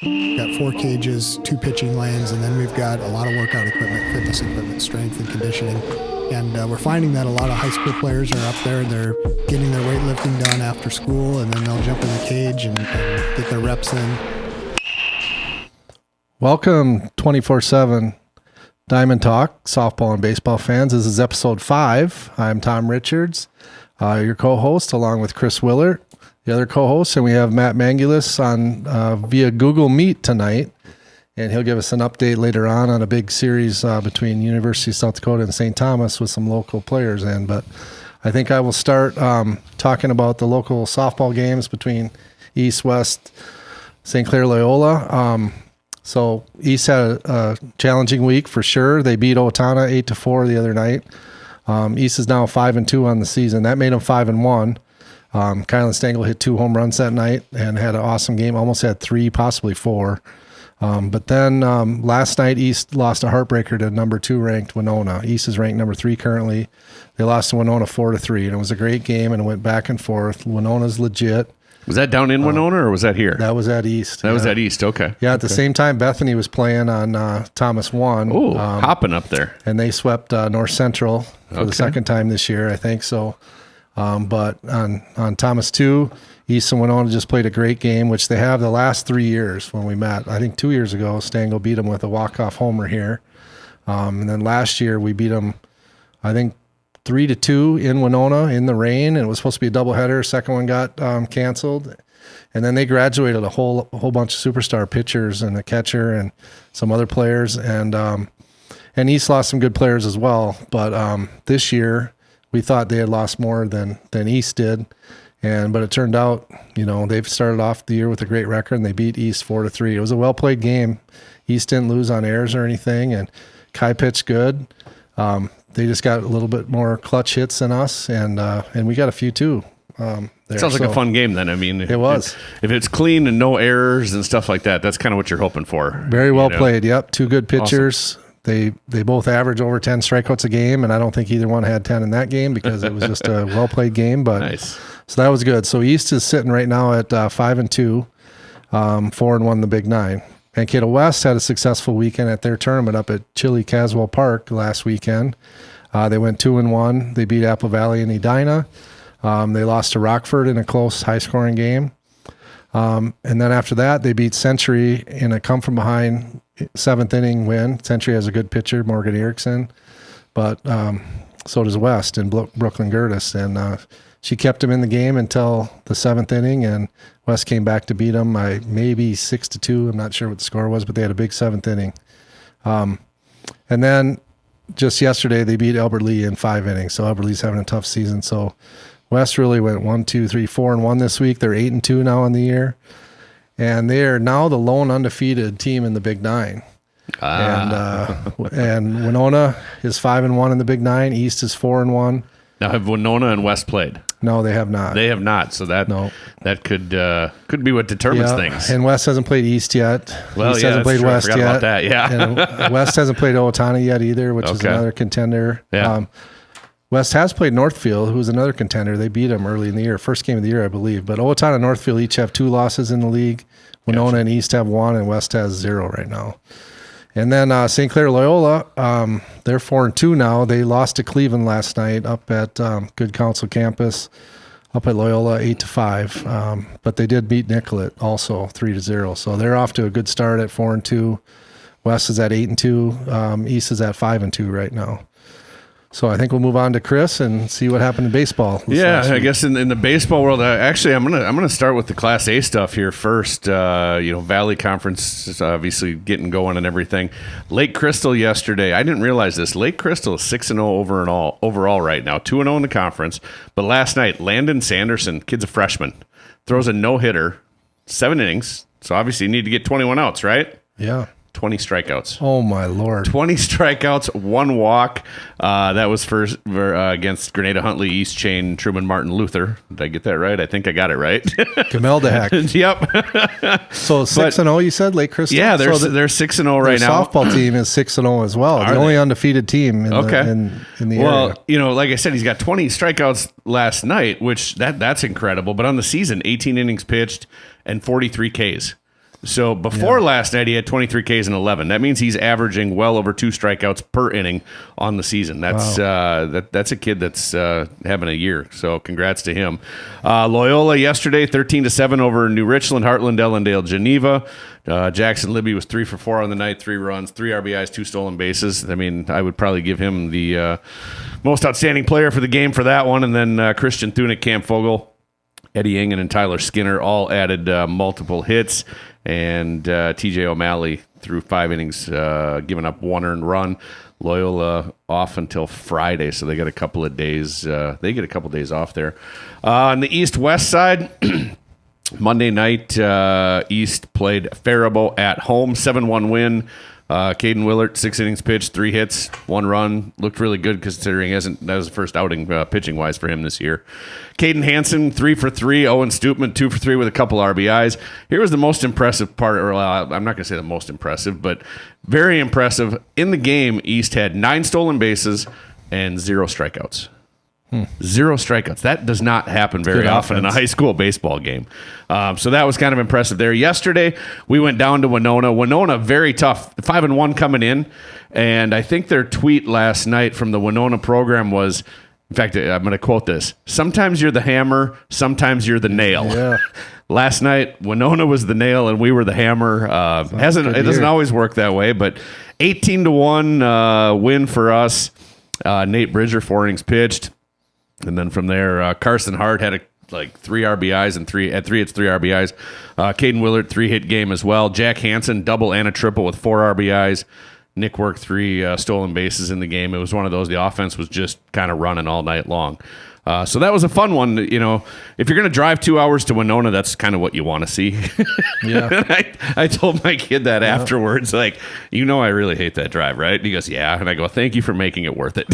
We've got 4 cages, 2 pitching lanes, and then we've got a lot of workout equipment, fitness equipment, strength and conditioning. And we're finding that a lot of high school players are up there. They're getting their weightlifting done after school, and then they'll jump in the cage and get their reps in. Welcome, 24/7 Diamond Talk, softball and baseball fans. This is episode 5. I'm Tom Richards, your co-host, along with Chris Willert, the other co-host, and we have Matt Mangulis on via Google Meet tonight, and he'll give us an update later on a big series between University of South Dakota and St. Thomas with some local players in. But I think I will start talking about the local softball games between East, West, St. Clair, Loyola. So East had a challenging week for sure. They beat Owatonna 8-4 the other night. East is now 5-2 on the season. That made them 5-1. Kylan Stengel hit 2 home runs that night and had an awesome game. Almost had 3, possibly 4. But then last night, East lost a heartbreaker to number 2 ranked Winona. East is ranked number 3 currently. They lost to Winona 4-3, and it was a great game, and it went back and forth. Winona's legit. Was that down in Winona or was that here? That was at East. That was at East, okay. Yeah, at the same time, Bethany was playing on Thomas 1. Oh, hopping up there. And they swept North Central for the second time this year, I think so. But on Thomas 2, East and Winona just played a great game, which they have the last 3 years when we met. I think 2 years ago, Stengel beat them with a walk-off homer here. And then last year, we beat them, I think, 3-2 in Winona in the rain, and it was supposed to be a doubleheader. Second one got canceled, and then they graduated a whole bunch of superstar pitchers and a catcher and some other players, and East lost some good players as well. But this year we thought they had lost more than East did, but it turned out they've started off the year with a great record, and they beat East 4-3. It was a well played game. East didn't lose on errors or anything, and Kai pitched good. They just got a little bit more clutch hits than us, and we got a few too. Sounds like a fun game then. I mean, it was. If it's clean and no errors and stuff like that, that's kind of what you're hoping for. Very well played. Yep, 2 good pitchers. Awesome. They both average over 10 strikeouts a game, and I don't think either one had 10 in that game because it was just a well played game. But nice. So that was good. So East is sitting right now at 5-2, 4-1 the Big 9. Mankato West had a successful weekend at their tournament up at Chile Caswell Park last weekend. They went 2-1. They beat Apple Valley and Edina. They lost to Rockford in a close, high-scoring game. And then after that, they beat Century in a come-from-behind 7th-inning win. Century has a good pitcher, Morgan Erickson, but so does West and Brooklyn Gertis. And she kept him in the game until the 7th inning, and West came back to beat them by maybe 6-2. I'm not sure what the score was, but they had a big 7th inning. And then just yesterday, they beat Albert Lee in 5 innings. So Albert Lee's having a tough season. So West really went 4-1 this week. They're 8-2 now on the year. And they are now the lone undefeated team in the Big 9. And Winona is 5-1 in the Big 9. East is 4-1. Now, have Winona and West played? No, they have not. They have not. So that could be what determines things. And West hasn't played East yet. Well, East hasn't played West yet. About that. Yeah. And West hasn't played Owatonna yet either, which is another contender. Yeah. West has played Northfield, who's another contender. They beat them early in the year, first game of the year, I believe. But Owatonna and Northfield each have 2 losses in the league. Winona and East have 1, and West has 0 right now. And then St. Clair Loyola, they're 4-2 now. They lost to Cleveland last night up at Good Counsel campus, up at Loyola 8-5. But they did beat Nicollet also 3-0. So they're off to a good start at 4-2. West is at 8-2. East is at 5-2 right now. So I think we'll move on to Chris and see what happened in baseball. Yeah, I guess in the baseball world, actually, I'm gonna start with the Class A stuff here first. Valley Conference is obviously getting going and everything. Lake Crystal yesterday, I didn't realize this. Lake Crystal is 6-0 overall right now, 2-0 in the conference. But last night, Landon Sanderson, kid's a freshman, throws a no-hitter, 7 innings. So obviously you need to get 21 outs, right? Yeah. 20 strikeouts. Oh, my Lord. 20 strikeouts, 1 walk. That was against Grenada Huntley, East Chain, Truman Martin Luther. Did I get that right? I think I got it right. Gameldehek. Yep. So 6-0, you said, Lake Crystal? Yeah, they're 6-0 right now. The softball team is 6-0 as well. The only undefeated team in the area. Well, like I said, he's got 20 strikeouts last night, which that's incredible. But on the season, 18 innings pitched and 43 Ks. So before last night, he had 23 Ks and 11. That means he's averaging well over 2 strikeouts per inning on the season. That's that's a kid that's having a year. So congrats to him. Loyola yesterday, 13-7 over New Richland, Heartland, Ellendale, Geneva. Jackson Libby was 3 for 4 on the night, 3 runs, 3 RBIs, 2 stolen bases. I mean, I would probably give him the most outstanding player for the game for that one. And then Christian Thunick, Cam Fogel, Eddie Engen, and Tyler Skinner all added multiple hits. And TJ O'Malley threw 5 innings, giving up 1 earned run. Loyola off until Friday, so they get a couple of days. Off there. On the east-west side, Monday night, East played Faribault at home, 7-1 win. Caden Willert, 6 innings pitched, 3 hits, 1 run. Looked really good considering that was the first outing pitching-wise for him this year. Caden Hansen, 3 for 3. Owen Stoopman, 2 for 3 with a couple RBIs. Here was the most impressive part, or I'm not going to say the most impressive, but very impressive. In the game, East had 9 stolen bases and 0 strikeouts. 0 strikeouts. That does not happen very often in a high school baseball game. So that was kind of impressive there. Yesterday, we went down to Winona. Winona, very tough. 5-1 coming in. And I think their tweet last night from the Winona program was, in fact, I'm going to quote this: "Sometimes you're the hammer, sometimes you're the nail." Yeah. Last night, Winona was the nail and we were the hammer. It doesn't always work that way, but 18-1 win for us. Nate Bridger, 4 innings pitched. And then from there, Carson Hart had 3 RBIs and 3 hits, 3 RBIs. Caden Willard, 3-hit game as well. Jack Hansen, double and a triple with 4 RBIs. Nick worked 3 stolen bases in the game. It was one of those. The offense was just kind of running all night long. So that was a fun one. You know, if you're going to drive 2 hours to Winona, that's kind of what you want to see. Yeah. And I told my kid that afterwards, I really hate that drive, right? And he goes, yeah. And I go, thank you for making it worth it.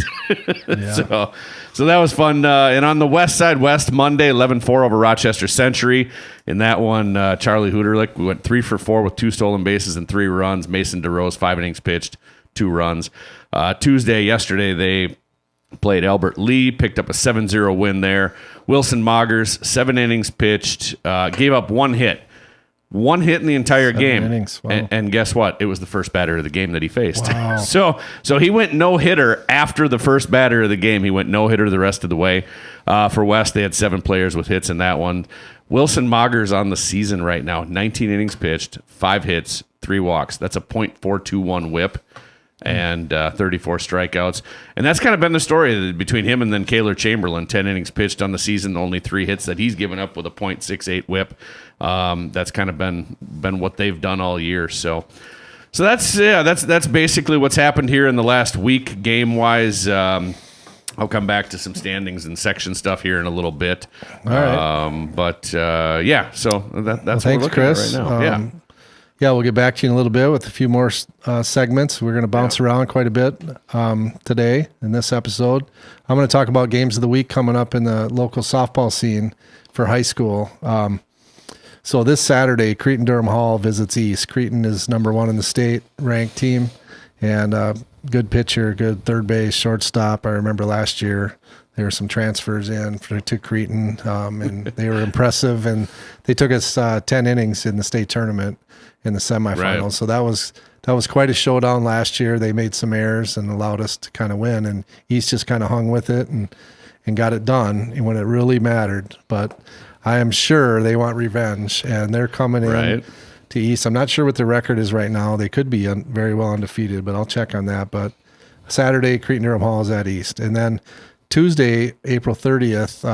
So that was fun. And on the west side, Monday, 11-4 over Rochester Century. In that one, Charlie Hooterlick went 3 for 4 with 2 stolen bases and 3 runs. Mason DeRose, 5 innings pitched, 2 runs. Yesterday, they played Albert Lee, picked up a 7-0 win there. Wilson Moggers, 7 innings pitched, gave up 1 hit. 1 hit in the entire 7 game. innings. Wow. And guess what? It was the first batter of the game that he faced. Wow. So he went no-hitter after the first batter of the game. He went no-hitter the rest of the way. For West, they had 7 players with hits in that one. Wilson Moggers on the season right now, 19 innings pitched, 5 hits, 3 walks. That's a .421 whip. And 34 strikeouts. And that's kind of been the story between him and then Kaylor Chamberlain. 10 innings pitched on the season, only 3 hits that he's given up with a .68 whip. That's kind of been what they've done all year. So that's basically what's happened here in the last week game-wise. I'll come back to some standings and section stuff here in a little bit. All right. So that's Thanks, what we're looking Chris. at right now. Yeah, we'll get back to you in a little bit with a few more segments. We're going to bounce around quite a bit today in this episode. I'm going to talk about games of the week coming up in the local softball scene for high school. So this Saturday, Cretin-Durham Hall visits East. Cretin is number 1 in the state ranked team, and good pitcher, good third base, shortstop. I remember last year there were some transfers to Cretin, and they were impressive, and they took us 10 innings in the state tournament in the semifinals. Right. So that was quite a showdown last year. They made some errors and allowed us to kind of win, and East just kind of hung with it and got it done when it really mattered. But I am sure they want revenge, and they're coming in to East. I'm not sure what the record is right now. They could be very well undefeated, but I'll check on that. But Saturday, Cretin-Durham Hall is at East. And then Tuesday, April 30th,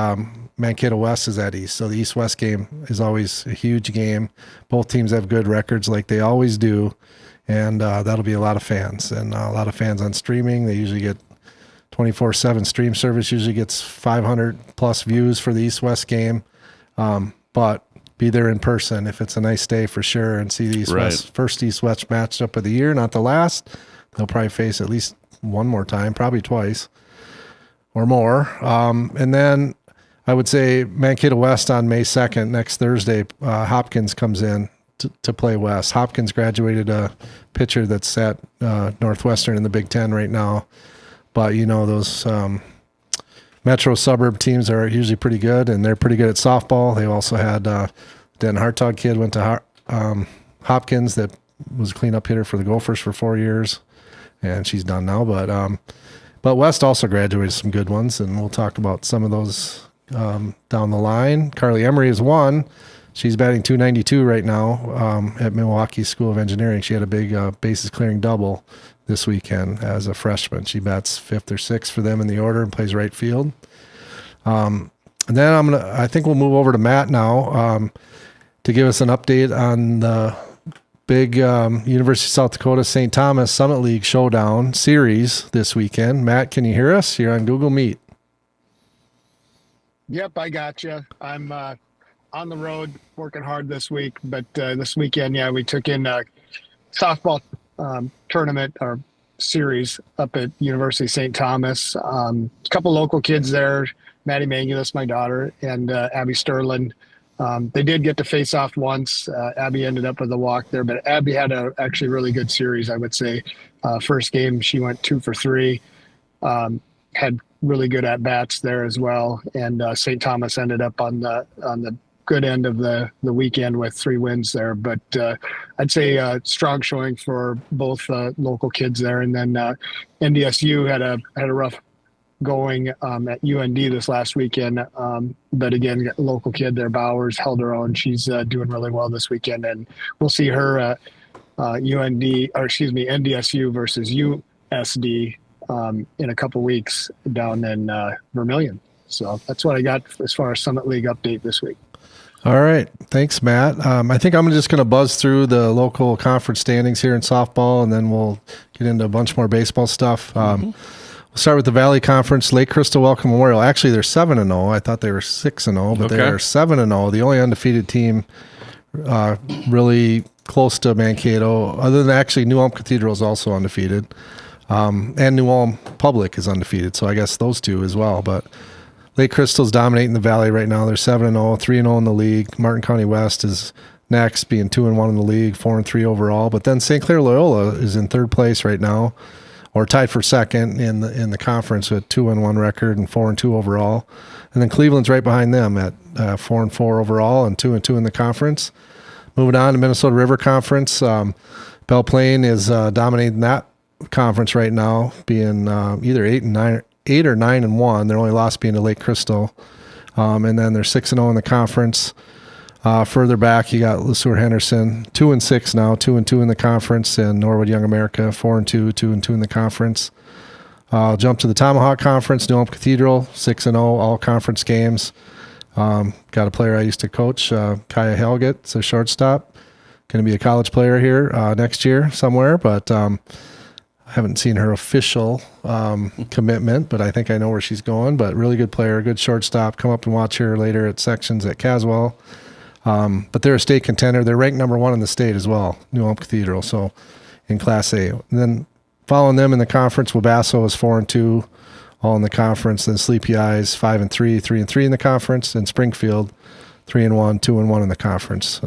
Mankato West is at East. So the East-West game is always a huge game. Both teams have good records like they always do. And that'll be a lot of fans. And a lot of fans on streaming. They usually get 24/7 stream service. Usually gets 500-plus views for the East-West game. But be there in person if it's a nice day for sure, and see the East-West, first East-West matchup of the year, not the last. They'll probably face at least one more time, probably twice or more. And then I would say Mankato West on May 2nd, next Thursday, Hopkins comes in to play West. Hopkins graduated a pitcher that's at Northwestern in the Big Ten right now. But, those metro suburb teams are usually pretty good, and they're pretty good at softball. They also had Den Hartog kid went to Hopkins that was a cleanup hitter for the Gophers for 4 years, and she's done now. But West also graduated some good ones, and we'll talk about some of those down the line. Carly Emery is one. She's batting .292 right now at Milwaukee School of Engineering. She had a big bases clearing double this weekend as a freshman. She bats 5th or 6th for them in the order and plays right field. And then I think we'll move over to Matt now to give us an update on the big University of South Dakota St. Thomas Summit League Showdown series this weekend. Matt, can you hear us? You're on Google Meet. Yep, I got you. I'm on the road working hard this week, but this weekend, we took in a softball tournament or series up at University of St. Thomas. A couple local kids there, Maddie Mangulus, my daughter, and Abby Sterling. They did get to face off once. Abby ended up with a walk there, but Abby had a actually really good series, I would say. First game, she went 2 for 3, had really good at bats there as well. And St. Thomas ended up on the good end of the weekend with 3 wins there. But I'd say strong showing for both local kids there. And then NDSU had a rough going at UND this last weekend. But again, local kid there, Bowers, held her own. She's doing really well this weekend. And we'll see her NDSU versus USD in a couple weeks down in Vermilion. So that's what I got as far as Summit League update this week. All right. Thanks, Matt. I think I'm just going to buzz through the local conference standings here in softball, and then we'll get into a bunch more baseball stuff. We'll start with the Valley Conference. Lake Crystal Welcome Memorial. Actually, they're 7-0. I thought they were 6-0, but they're 7-0. The only undefeated team really close to Mankato, other than actually New Ulm Cathedral is also undefeated. And New Ulm Public is undefeated, so I guess those two as well. But Lake Crystal's dominating the Valley right now. They're 7-0, 3-0 in the league. Martin County West is next, being 2-1 in the league, 4-3 overall. But then St. Clair Loyola is in 3rd place right now, or tied for 2nd in the conference with 2-1 record and 4-2 overall. And then Cleveland's right behind them at 4-4 overall and 2-2 in the conference. Moving on to Minnesota River Conference, Belle Plaine is dominating that conference right now, being either 8 or 9-1. Their only loss being to Lake Crystal, and then they're 6-0 in the conference. Further back, you got LeSueur Henderson, 2-6 now, 2-2 in the conference, and Norwood Young America, 4-2, 2-2 in the conference. Jump to the Tomahawk Conference, New Ulm Cathedral, 6-0, all conference games. Got a player I used to coach, Kaya Helget, it's a shortstop. Going to be a college player here next year somewhere, but I haven't seen her official commitment, but I think I know where she's going. But really good player, good shortstop. Come up and watch her later at sections at Caswell. But they're a state contender. They're ranked number 1 in the state as well, New Ulm Cathedral, so in Class A. And then following them in the conference, Wabasso is 4-2, all in the conference. Then Sleepy Eyes 5-3, 3-3 in the conference. And Springfield 3-1, 2-1 in the conference.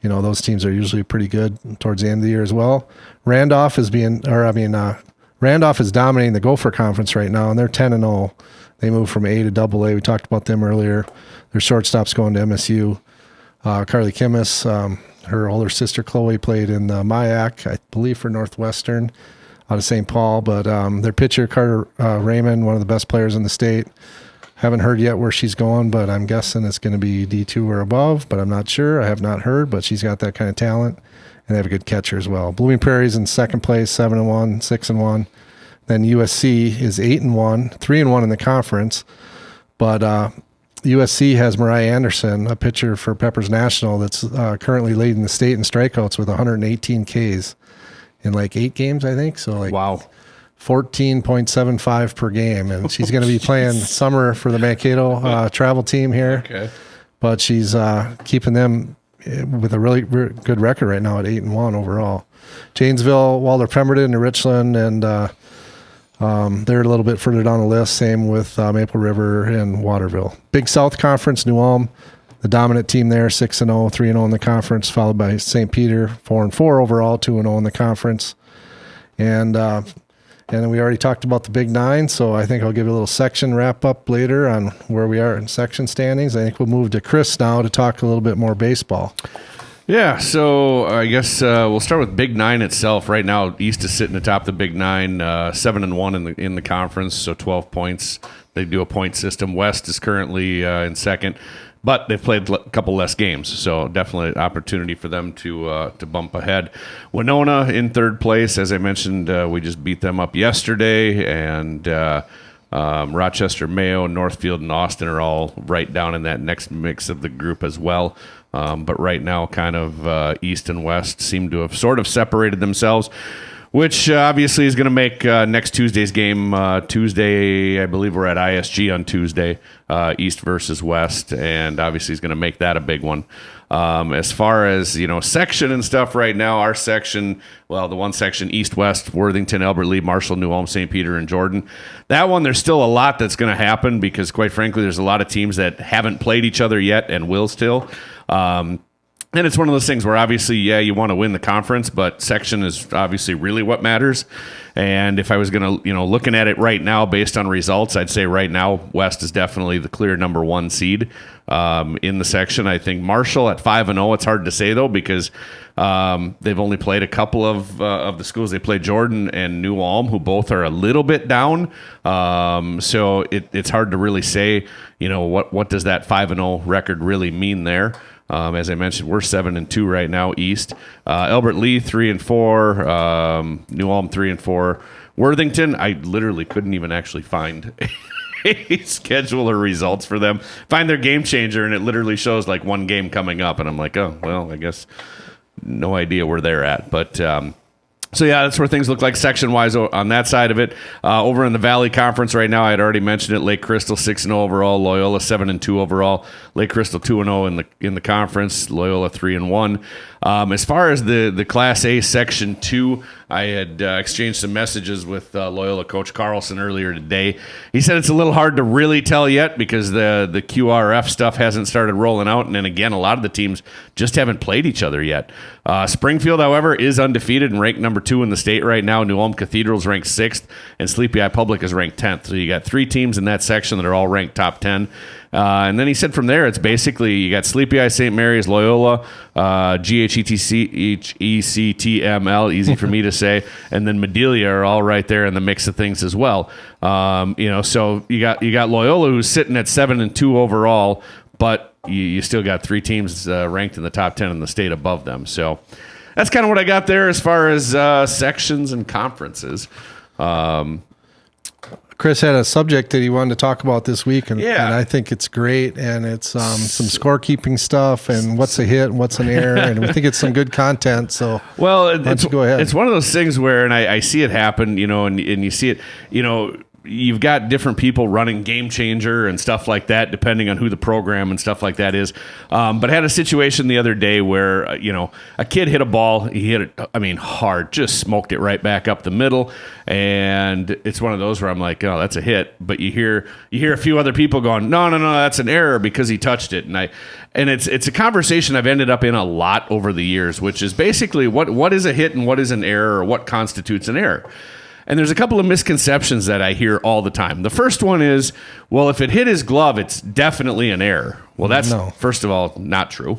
Those teams are usually pretty good towards the end of the year as well. Randolph is dominating the Gopher Conference right now, and they're 10-0. They moved from A to AA. We talked about them earlier. Their shortstop's going to MSU. Carly Kimmis, her older sister Chloe played in the MIAC, I believe, for Northwestern out of St. Paul. But their pitcher, Carter Raymond, one of the best players in the state. Haven't heard yet where she's going, but I'm guessing it's going to be D2 or above, but I'm not sure. I have not heard, but she's got that kind of talent, and they have a good catcher as well. Blooming Prairie's in 2nd place, 7-1, 6-1. Then USC is 8-1, 3-1 in the conference, but USC has Mariah Anderson, a pitcher for Peppers National, that's currently leading the state in strikeouts with 118 Ks in 8 games, I think. So wow. 14.75 per game, and she's going to be playing summer for the Mankato travel team here. Okay. But she's keeping them with a really good record right now at 8-1 overall. Janesville, Walter Pemberton, and Richland, and they're a little bit further down the list. Same with Maple River and Waterville. Big South Conference, New Ulm, the dominant team there, 6-0, 3-0 in the conference, followed by St. Peter, 4-4 overall, 2-0 in the conference. And then we already talked about the Big Nine, so I think I'll give you a little section wrap-up later on where we are in section standings. I think we'll move to Chris now to talk a little bit more baseball. Yeah, so I guess we'll start with Big Nine itself. Right now, East is sitting atop the Big Nine, 7-1 in the conference, so 12 points. They do a point system. West is currently in second, but they've played a couple less games, so definitely an opportunity for them to bump ahead. Winona in third place, as I mentioned, we just beat them up yesterday, and Rochester, Mayo, Northfield, and Austin are all right down in that next mix of the group as well. But right now, kind of East and West seem to have sort of separated themselves, which obviously is going to make next Tuesday's game. Tuesday, I believe we're at ISG on Tuesday, East versus West, and obviously is going to make that a big one. As far as, section and stuff right now, our section, well, the one section, East-West, Worthington, Albert Lee, Marshall, New Ulm, St. Peter, and Jordan. That one, there's still a lot that's going to happen because, quite frankly, there's a lot of teams that haven't played each other yet and will still. And it's one of those things where obviously, you want to win the conference, but section is obviously really what matters. And if I was going to, looking at it right now based on results, I'd say right now West is definitely the clear number one seed in the section. I think Marshall at 5-0. It's hard to say though because they've only played a couple of the schools. They played Jordan and New Ulm, who both are a little bit down. So it's hard to really say, what does that 5-0 record really mean there. As I mentioned, we're 7-2 right now, East. Albert Lee 3-4, New Ulm 3-4. Worthington, I literally couldn't even actually find a schedule or results for them. Find their game changer, and it literally shows like one game coming up, and I'm like, oh well, I guess no idea where they're at, but. So, that's where things look like section-wise on that side of it. Over in the Valley Conference right now, I had already mentioned it. Lake Crystal 6-0 overall. Loyola 7-2 overall. Lake Crystal 2-0 in the conference. Loyola 3-1. As far as the Class A Section 2, I had exchanged some messages with Loyola Coach Carlson earlier today. He said it's a little hard to really tell yet because the QRF stuff hasn't started rolling out. And then again, a lot of the teams just haven't played each other yet. Springfield, however, is undefeated and ranked number 2 in the state right now. New Ulm Cathedral's ranked 6th, and Sleepy Eye Public is ranked 10th. So you got 3 teams in that section that are all ranked top 10. And then he said from there, it's basically you got Sleepy Eye, St. Mary's, Loyola, GHECTML, easy for me to say, and then Medelia are all right there in the mix of things as well. So you got Loyola who's sitting at 7-2 overall, but you still got 3 teams ranked in the top 10 in the state above them. So that's kind of what I got there as far as sections and conferences. Chris had a subject that he wanted to talk about this week, and I think it's great, and it's some scorekeeping stuff, and what's a hit and what's an error, and we think it's some good content. So, well, go ahead. It's one of those things where, and I see it happen, and you see it, you've got different people running Game Changer and stuff like that, depending on who the program and stuff like that is. But I had a situation the other day where, a kid hit a ball. He hit it, hard, just smoked it right back up the middle. And it's one of those where I'm like, oh, that's a hit. But you hear a few other people going, no, that's an error because he touched it. And it's a conversation I've ended up in a lot over the years, which is basically what is a hit and what is an error, or what constitutes an error. And there's a couple of misconceptions that I hear all the time. The first one is, well, if it hit his glove, it's definitely an error. Well, that's, first of all, not true.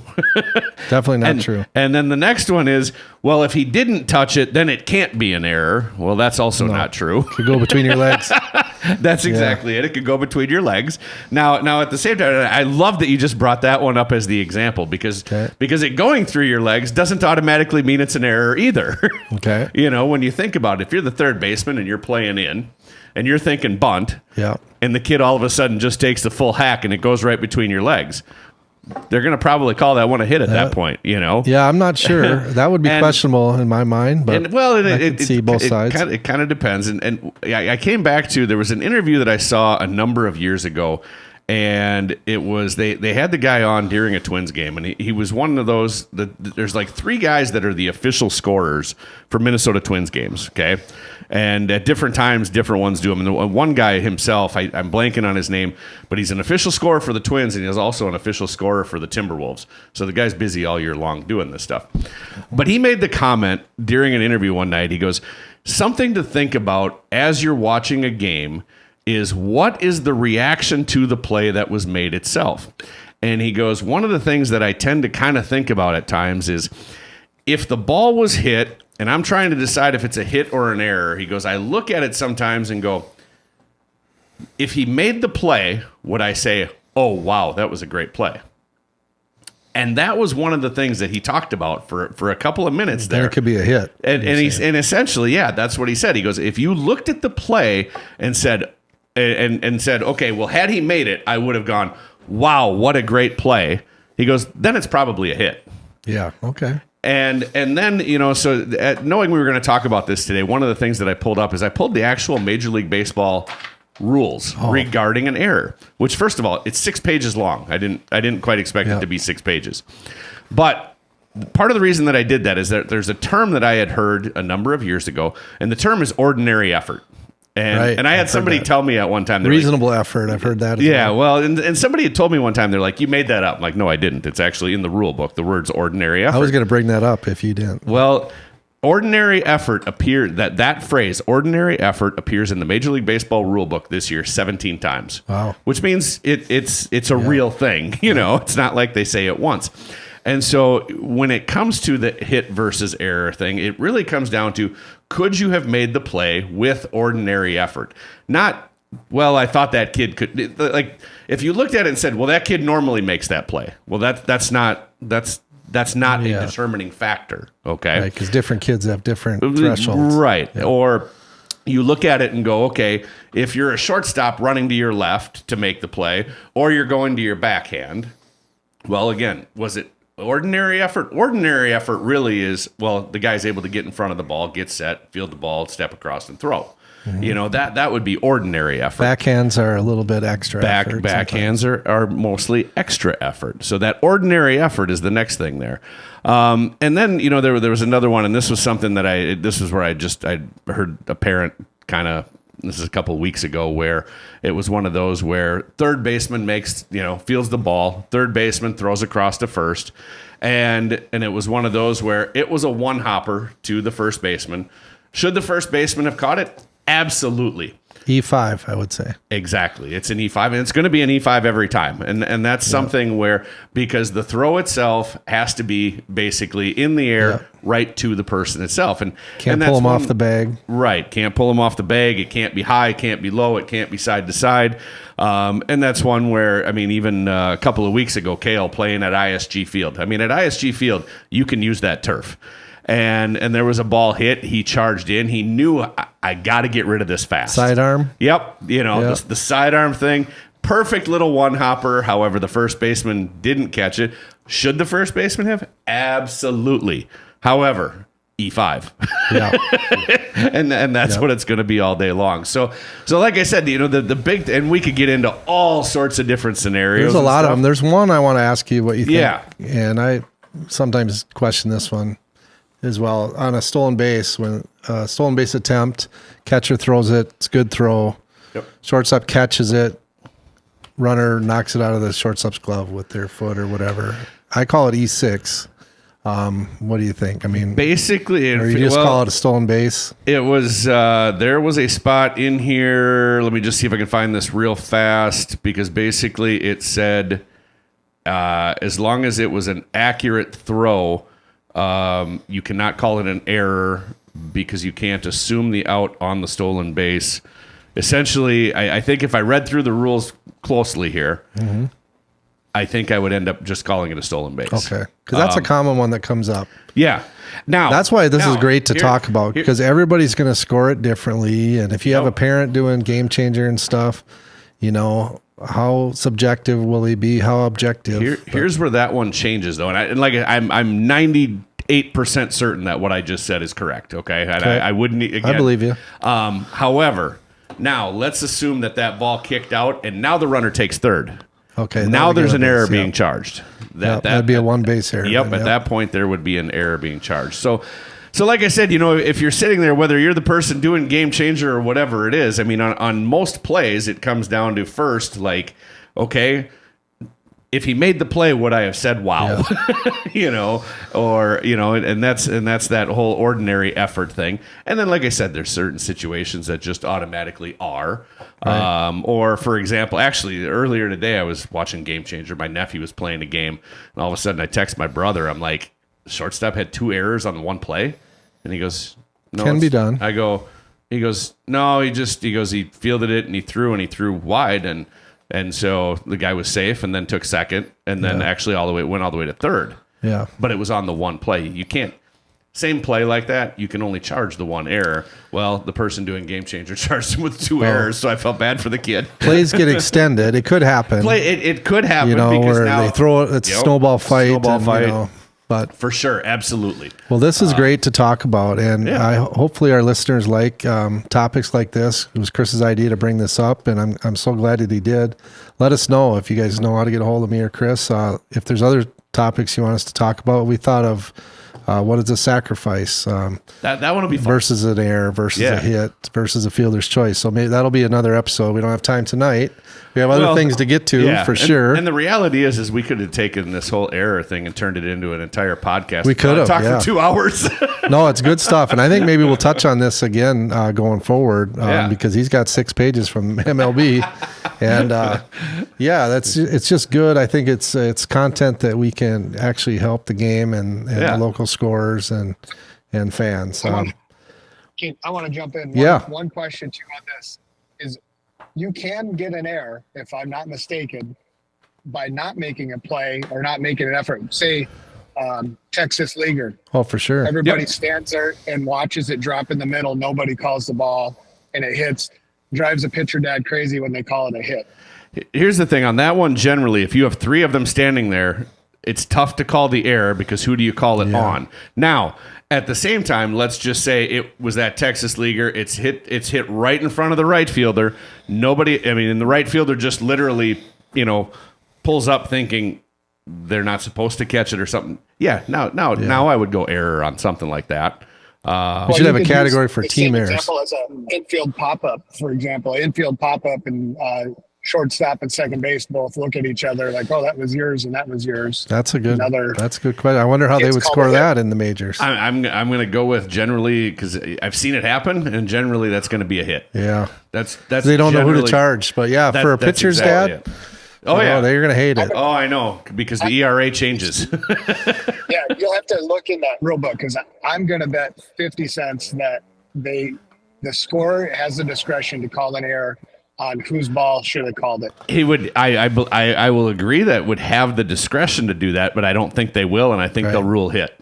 Definitely not true. And then the next one is, well, if he didn't touch it, then it can't be an error. Well, that's also not true. It could go between your legs. That's exactly it. It could go between your legs. Now, at the same time, I love that you just brought that one up as the example because it going through your legs doesn't automatically mean it's an error either. Okay. When you think about it, if you're the third baseman and you're playing in and you're thinking bunt, and the kid all of a sudden just takes the full hack and it goes right between your legs, they're going to probably call that one a hit at that point, Yeah, I'm not sure. That would be questionable in my mind, but I can see both sides. It kind of depends. And I came back to, there was an interview that I saw a number of years ago, and it was, they had the guy on during a Twins game, and he was one of those, there's like 3 guys that are the official scorers for Minnesota Twins games, okay? And at different times, different ones do them. And one guy himself, I'm blanking on his name, but he's an official scorer for the Twins, and he's also an official scorer for the Timberwolves. So the guy's busy all year long doing this stuff. But he made the comment during an interview one night. He goes, something to think about as you're watching a game is what is the reaction to the play that was made itself. And he goes, one of the things that I tend to kind of think about at times is if the ball was hit and I'm trying to decide if it's a hit or an error, he goes, I look at it sometimes and go, if he made the play, would I say, oh, wow, that was a great play? And that was one of the things that he talked about for a couple of minutes there. Then it could be a hit. And essentially, yeah, that's what he said. He goes, if you looked at the play and said, okay, well, had he made it, I would have gone, wow, what a great play. He goes, then it's probably a hit. Yeah. Okay. And then, so knowing we were going to talk about this today, one of the things that I pulled up is I pulled the actual Major League Baseball rules regarding an error, which first of all, it's 6 pages long. I didn't quite expect it to be 6 pages. But part of the reason that I did that is that there's a term that I had heard a number of years ago, and the term is ordinary effort. And I had somebody tell me at one time, reasonable effort. I've heard that. Well, and somebody had told me one time, they're like, you made that up. I'm like, no, I didn't. It's actually in the rule book. The word's ordinary effort. I was going to bring that up if you didn't. Well, ordinary effort appeared, that phrase, ordinary effort, appears in the Major League Baseball rule book this year 17 times. Wow. Which means it's a real thing. It's not like they say it once. And so when it comes to the hit versus error thing, it really comes down to, could you have made the play with ordinary effort? Not, well, I thought that kid could. Like, if you looked at it and said, well, that kid normally makes that play. Well, that's not a determining factor, okay? Right, because different kids have different thresholds. Right. Yeah. Or you look at it and go, okay, if you're a shortstop running to your left to make the play, or you're going to your backhand, well, again, was it ordinary effort? Ordinary effort really is, well, the guy's able to get in front of the ball, get set, field the ball, step across, and throw. Mm-hmm. That would be ordinary effort. Backhands are a little bit extra effort. Backhands are mostly extra effort. So that ordinary effort is the next thing there. And then, there was another one, and this was something that I heard a parent kind of, this is a couple of weeks ago, where it was one of those where third baseman fields the ball, third baseman throws across to first. And it was one of those where it was a one hopper to the first baseman. Should the first baseman have caught it? Absolutely. E5, I would say. Exactly. It's an E5, and it's going to be an E5 every time. And that's something where, because the throw itself has to be basically in the air right to the person itself. And can't pull them off the bag. Right. Can't pull them off the bag. It can't be high, can't be low, it can't be side to side. And that's one where, even a couple of weeks ago, Kale playing at ISG Field. At ISG Field, you can use that turf. And there was a ball hit. He charged in. He knew, I got to get rid of this fast. Sidearm? Yep. The sidearm thing. Perfect little one hopper. However, the first baseman didn't catch it. Should the first baseman have? Absolutely. However, E5. Yeah. and that's what it's going to be all day long. So like I said, the big, and we could get into all sorts of different scenarios. There's a lot of them. There's one I want to ask you what you think. Yeah. And I sometimes question this one as well. On a stolen base, when stolen base attempt, catcher throws it, it's a good throw. Yep. Shortstop catches it, runner knocks it out of the shortstop's glove with their foot or whatever. I call it E6. What do you think? Basically, or you just call it a stolen base? It was, there was a spot in here. Let me just see if I can find this real fast, because basically it said, as long as it was an accurate throw, you cannot call it an error because you can't assume the out on the stolen base. Essentially, I think if I read through the rules closely here, I think I would end up just calling it a stolen base. Okay. Because that's a common one that comes up. Yeah. Now, that's why this is great to talk about, because everybody's going to score it differently. And if you have a parent doing Game Changer and stuff, how subjective will he be? How objective? Here's where that one changes, though. And I'm 98% certain that what I just said is correct. Okay. I wouldn't, again, I believe you. However, now let's assume that ball kicked out and now the runner takes third. Okay. Now there's an error being charged. That'd be a one base error. Yep. At that point, there would be an error being charged. So like I said, if you're sitting there, whether you're the person doing Game Changer or whatever it is, on most plays, it comes down to first, like, okay, if he made the play, would I have said wow? Yeah. And that's that whole ordinary effort thing. And then, like I said, there's certain situations that just automatically are. Right. Or for example, actually earlier today I was watching Game Changer. My nephew was playing a game, and all of a sudden I text my brother. I'm like, shortstop had 2 errors on one play, and he goes, "No, Can be done." He goes, "No, he fielded it and he threw wide and so the guy was safe and then took second and then actually went all the way to third." Yeah. But it was on the one play. You can't same play like that. You can only charge the 1 error. Well, the person doing Game Changer charged him with 2 errors, so I felt bad for the kid. Plays get extended. It could happen. It could happen, because where now they throw it. It's a snowball fight. But for sure, absolutely. Well, this is great to talk about, and hopefully our listeners like topics like this. It was Chris's idea to bring this up, and I'm so glad that he did. Let us know if you guys know how to get a hold of me or Chris. If there's other topics you want us to talk about, we thought of what is a sacrifice that one will be fun. Versus an error versus a hit versus a fielder's choice. So maybe that'll be another episode. We don't have time tonight. We have other things to get to for sure. And the reality is we could have taken this whole error thing and turned it into an entire podcast. We could have talked for 2 hours. No, it's good stuff, and I think maybe we'll touch on this again going forward because he's got 6 pages from MLB, and it's just good. I think it's content that we can actually help the game and the local scorers and fans. I want to jump in. One question too on this is, you can get an error, if I'm not mistaken, by not making a play or not making an effort. Say, Texas leaguer. Oh, for sure. Everybody stands there and watches it drop in the middle. Nobody calls the ball, and it hits. Drives a pitcher dad crazy when they call it a hit. Here's the thing on that one. Generally, if you have 3 of them standing there, it's tough to call the error because who do you call it on? Now, at the same time, let's just say it was that Texas leaguer. It's hit right in front of the right fielder. And the right fielder just literally, pulls up thinking they're not supposed to catch it or something. Yeah, now I would go error on something like that. We should have a category for team errors. Example as an infield pop-up, for example. Infield pop-up and shortstop and second base both look at each other like, oh, that was yours and that was yours. That's a good question. I wonder how they would score that in the majors. I'm going to go with generally, because I've seen it happen, and generally that's going to be a hit. Yeah. That's they don't know who to charge, but for a pitcher's dad. They're going to hate it. Oh, I know, because the ERA changes. Yeah, you'll have to look in that rule book, because I'm going to bet 50 cents that the scorer has the discretion to call an error on whose ball should have called it. He would. I will agree that would have the discretion to do that, but I don't think they will, and I think they'll rule hit.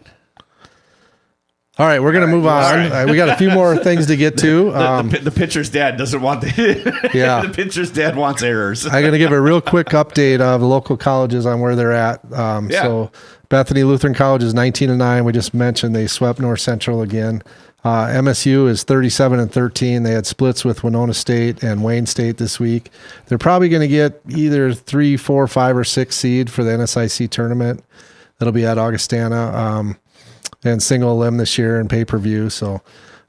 All right, we're going to move on. Right. We got a few more things to get to. The pitcher's dad doesn't want the pitcher's dad wants errors. I'm going to give a real quick update of the local colleges on where they're at. So Bethany Lutheran College is 19-9. We just mentioned they swept North Central again. MSU is 37-13. They had splits with Winona State and Wayne State this week. They're probably going to get either 3, 4, 5, or 6 seed for the NSIC tournament. That'll be at Augustana and single elim this year and pay-per-view. So,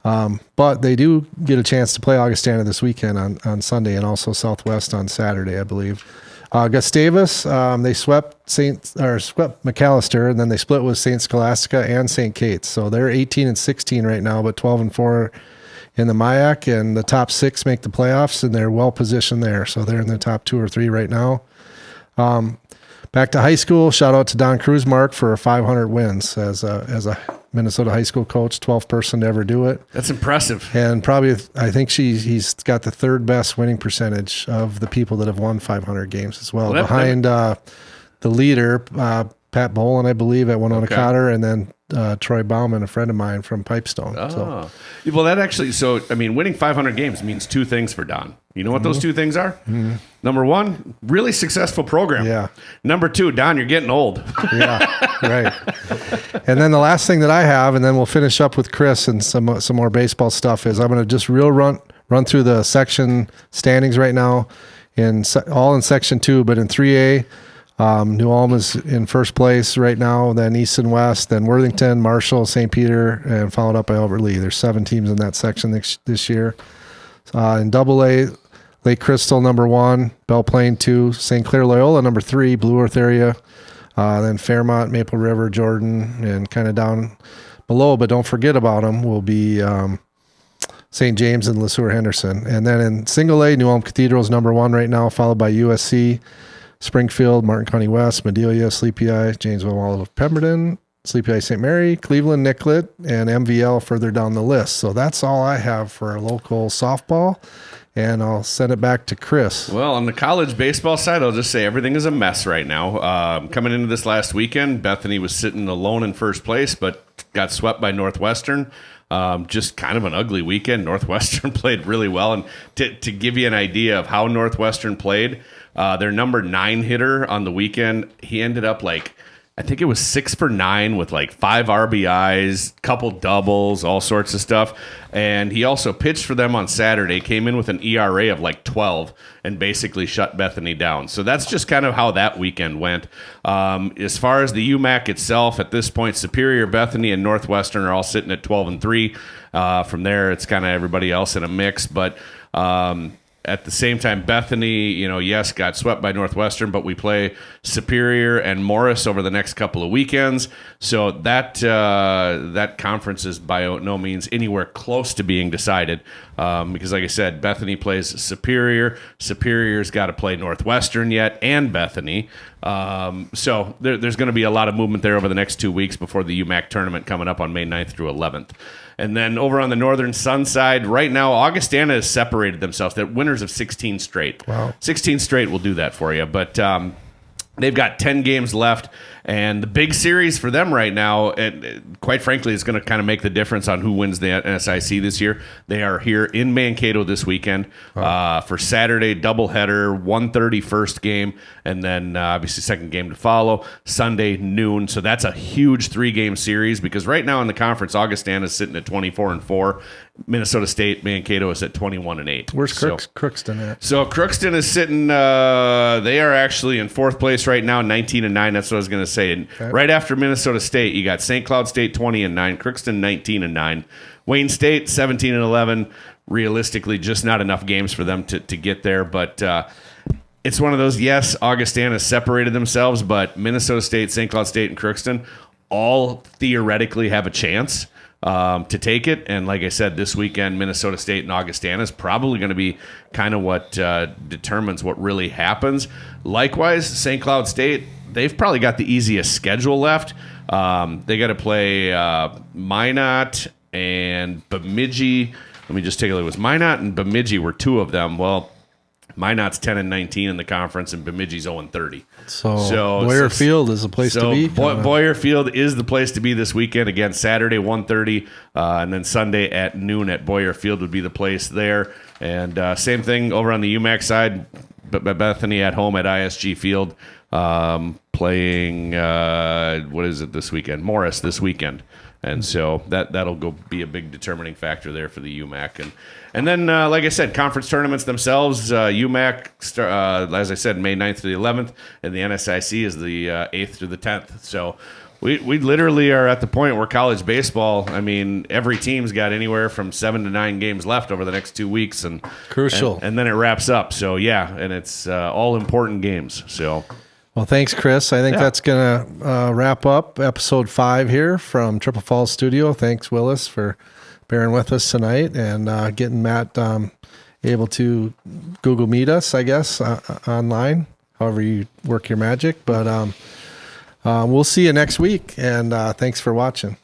but they do get a chance to play Augustana this weekend on Sunday, and also Southwest on Saturday, I believe. Gustavus, they swept McAllister, and then they split with St. Scholastica and St. Kate's. So they're 18-16 right now, but 12-4 in the MIAC, and the top 6 make the playoffs, and they're well positioned there. So they're in the top 2 or 3 right now. Back to high school, shout out to Don Cruzmark for 500 wins as a Minnesota high school coach, 12th person to ever do it. That's impressive. And probably, I think he's got the 3rd best winning percentage of the people that have won 500 games as well. Behind the leader, Pat Bolin, I believe, at Winona Cotter, and then Troy Bauman, a friend of mine from Pipestone. Well, that actually, winning 500 games means 2 things for Don. You know what those 2 things are? Mm-hmm. Number 1, really successful program. Yeah. Number 2, Don, you're getting old. Yeah, right. And then the last thing that I have, and then we'll finish up with Chris and some more baseball stuff, is I'm going to just run through the section standings right now, all in Section 2, but in 3A, New Ulm is in first place right now, then East and West, then Worthington, Marshall, St. Peter, and followed up by Albert Lee. There's 7 teams in that section this year. In AA, Lake Crystal, number 1, Belle Plaine, 2, St. Clair Loyola, number 3, Blue Earth area, then Fairmont, Maple River, Jordan, and kind of down below, but don't forget about them, will be St. James and LeSueur Henderson. And then in single A, New Ulm Cathedral is number 1 right now, followed by USC, Springfield, Martin County West, Madelia, Sleepy Eye, Janesville, Waldorf, Pemberton, Sleepy Eye, St. Mary, Cleveland, Nicollet, and MVL further down the list. So that's all I have for local softball, and I'll send it back to Chris. Well, on the college baseball side, I'll just say everything is a mess right now. Coming into this last weekend, Bethany was sitting alone in first place, but got swept by Northwestern. Just kind of an ugly weekend. Northwestern played really well. And to give you an idea of how Northwestern played, their number 9 hitter on the weekend, he ended up I think it was 6 for 9 with 5 RBIs, couple doubles, all sorts of stuff. And he also pitched for them on Saturday, came in with an ERA of 12 and basically shut Bethany down. So that's just kind of how that weekend went. As far as the UMAC itself, at this point, Superior, Bethany, and Northwestern are all sitting at 12-3. From there, it's kind of everybody else in a mix. But at the same time, Bethany, yes, got swept by Northwestern, but we play Superior and Morris over the next couple of weekends. So that conference is by no means anywhere close to being decided because, like I said, Bethany plays Superior. Superior's got to play Northwestern yet and Bethany. So there's going to be a lot of movement there over the next 2 weeks before the UMAC tournament coming up on May 9th through 11th. And then over on the Northern Sun side, right now, Augustana has separated themselves. They're winners of 16 straight. Wow. 16 straight will do that for you. But they've got 10 games left. And the big series for them right now, and quite frankly, is going to kind of make the difference on who wins the NSIC this year. They are here in Mankato this weekend for Saturday, doubleheader, 1:30 first game, and then obviously second game to follow, Sunday, noon. So that's a huge 3-game series because right now in the conference, Augustana is sitting at 24-4. Minnesota State, Mankato is at 21-8. Where's Crookston at? So Crookston is sitting, they are actually in 4th place right now, 19-9. That's what I was going to say. And right after Minnesota State, you got St. Cloud State 20-9, Crookston 19-9, Wayne State 17-11. Realistically, just not enough games for them to get there. But it's one of those, yes, Augustana separated themselves, but Minnesota State, St. Cloud State, and Crookston all theoretically have a chance to take it. And like I said, this weekend, Minnesota State and Augustana is probably going to be kind of what determines what really happens. Likewise, St. Cloud State, they've probably got the easiest schedule left. They got to play Minot and Bemidji. Let me just take a look. It was Minot and Bemidji were 2 of them. Well, Minot's 10-19 in the conference, and Bemidji's 0-30. So Boyer Field is the place to be. Boyer Field is the place to be this weekend. Again, Saturday 1:30, and then Sunday at noon at Boyer Field would be the place there. And same thing over on the UMAC side. Bethany at home at ISG Field, playing what is it this weekend? Morris this weekend. And so that'll go be a big determining factor there for the UMAC. And then, like I said, conference tournaments themselves, UMAC, as I said, May 9th through the 11th, and the NSIC is the 8th through the 10th. So we literally are at the point where college baseball, I mean, every team's got anywhere from 7 to 9 games left over the next 2 weeks. And crucial. And then it wraps up. So, yeah, and it's all important games. So... Well, thanks, Chris. I think that's going to wrap up episode 5 here from Triple Falls Studio. Thanks, Willis, for bearing with us tonight and getting Matt able to Google Meet us, I guess, online, however you work your magic. But we'll see you next week, and thanks for watching.